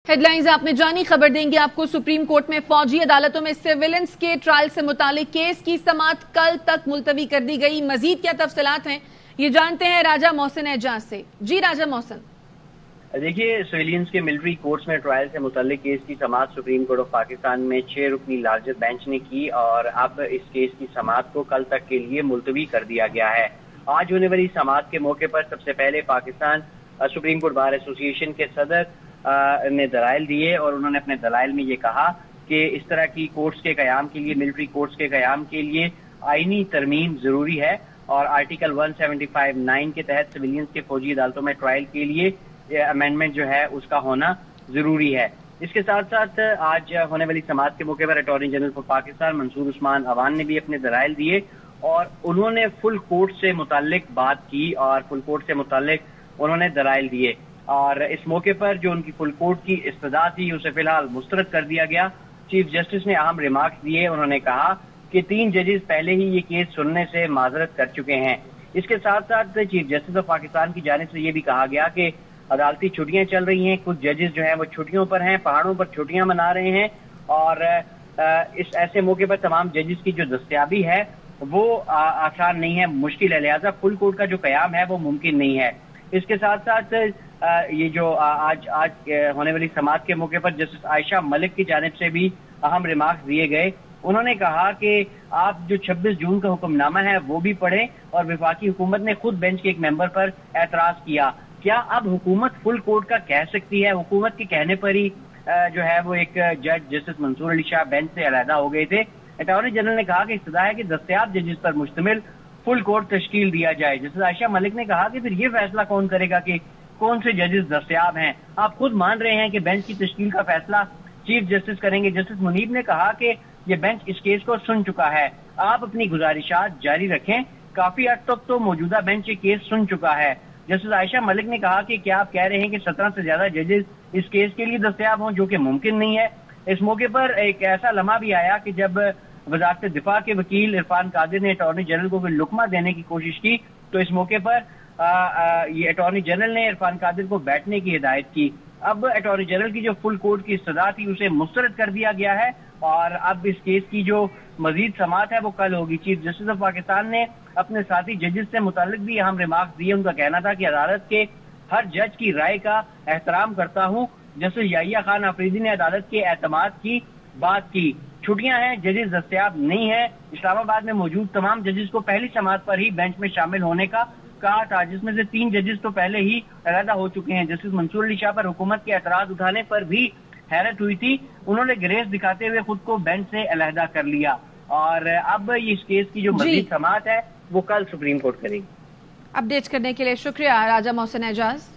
Headlines आपने जानी, खबर देंगे आपको। सुप्रीम कोर्ट में फौजी अदालतों में सिविलियंस के ट्रायल से मुतालिक केस की समाअत कल तक मुलतवी कर दी गई। मजीद क्या तफसीलात हैं ये जानते हैं राजा मोहसिन एजाज से। जी राजा मोहसिन। देखिए, सिविलियंस के मिलिट्री कोर्ट्स में ट्रायल से मुतालिक केस की समाअत सुप्रीम कोर्ट ऑफ पाकिस्तान में 6 रुकनी लार्जर बेंच ने की और अब इस केस की समाअत को कल तक के लिए मुलतवी कर दिया गया है। आज होने वाली समाअत के मौके पर सबसे पहले Pakistan supreme court bar association के सदर ने दलाइल दिए और उन्होंने अपने दलाइल में ये कहा कि इस तरह की कोर्ट्स के क़याम के लिए, मिलिट्री कोर्ट्स के क़याम के लिए आईनी तरमीम ज़रूरी है और आर्टिकल 175(9) के तहत सिविलियंस के फौजी अदालतों में ट्रायल के लिए अमेंडमेंट जो है उसका होना ज़रूरी है। इसके साथ साथ आज होने वाली समाअत के मौके पर attorney general for Pakistan Mansoor Usman Awan ने भी अपने दलाइल दिए और उन्होंने फुल कोर्ट से मुताल्लिक बात की और फुल कोर्ट से मुताल्लिक उन्होंने दलाइल दिए और इस मौके पर जो उनकी फुल कोर्ट की इस्तदा थी उसे फिलहाल मुस्तरद कर दिया गया। चीफ जस्टिस ने अहम रिमार्क्स दिए। उन्होंने कहा कि 3 जजेस पहले ही ये केस सुनने से माजरत कर चुके हैं। इसके साथ साथ चीफ जस्टिस ऑफ पाकिस्तान की जानिब से ये भी कहा गया कि अदालती छुट्टियां चल रही हैं, कुछ जजेस जो हैं वो छुट्टियों पर हैं, पहाड़ों पर छुट्टियां मना रहे हैं और इस ऐसे मौके पर तमाम जजेस की जो दस्तयाबी है वो आसान नहीं है, मुश्किल है, लिहाजा फुल कोर्ट का जो क़याम है वो मुमकिन नहीं है। इसके साथ साथ ये जो आज होने वाली समाअत के मौके पर जस्टिस आयशा मलिक की जानिब से भी अहम रिमार्क्स दिए गए। उन्होंने कहा कि आप जो 26 जून का हुक्मनामा है वो भी पढ़ें और वफाकी हुकूमत ने खुद बेंच के एक मेंबर पर एतराज किया। क्या अब हुकूमत फुल कोर्ट का कह सकती है? हुकूमत के कहने पर ही जो है वो एक जज जस्टिस मंसूर अली शाह बेंच से अलहदा हो गए थे। अटॉर्नी जनरल ने कहा कि इस्तदा है कि दस्तयाब जजेस पर मुश्तमिल फुल कोर्ट तश्कील दिया जाए। जस्टिस आयशा मलिक ने कहा कि फिर ये फैसला कौन करेगा कि कौन से जजेस दस्तयाब हैं? आप खुद मान रहे हैं कि बेंच की तश्कील का फैसला चीफ जस्टिस करेंगे। जस्टिस मुनीब ने कहा कि ये बेंच इस केस को सुन चुका है, आप अपनी गुजारिशात जारी रखें, काफी हद तक तो मौजूदा बेंच ये केस सुन चुका है। जस्टिस आयशा मलिक ने कहा कि क्या आप कह रहे हैं कि 17 से ज्यादा जजेस इस केस के लिए दस्तयाब हों, जो कि मुमकिन नहीं है। इस मौके पर एक ऐसा लम्हा भी आया कि जब वजारत दिफा के वकील इरफान कादिर ने अटॉर्नी जनरल को लुकमा देने की कोशिश की तो इस मौके पर ये अटॉर्नी जनरल ने इरफान कादिर को बैठने की हिदायत की। अब अटॉर्नी जनरल की जो फुल कोर्ट की इस्तदा थी उसे मुस्तरद कर दिया गया है और अब इस केस की जो मजीद समाअत है वो कल होगी। चीफ जस्टिस ऑफ पाकिस्तान ने अपने साथी जजेस से मुताल्लिक भी अहम रिमार्क्स दिए। उनका कहना था कि अदालत के हर जज की राय का एहतराम करता हूँ। जस्टिस याहिया खान अफरीदी ने अदालत के एतमाद की बात की। छुट्टियां हैं, जजेस दस्तयाब नहीं है। इस्लामाबाद में मौजूद तमाम जजेस को पहली समाअत पर ही बेंच में शामिल होने का कहा था, जिसमें से 3 जजेस तो पहले ही अलहदा हो चुके हैं। जस्टिस मंसूर अली शाह पर हुकूमत के एतराज उठाने पर भी हैरत हुई थी, उन्होंने ग्रेस दिखाते हुए खुद को बेंच से अलहदा कर लिया और अब इस केस की जो मजीद समाअत है वो कल सुप्रीम कोर्ट करेगी। अपडेट करने के लिए शुक्रिया राजा मोहसिन एजाज।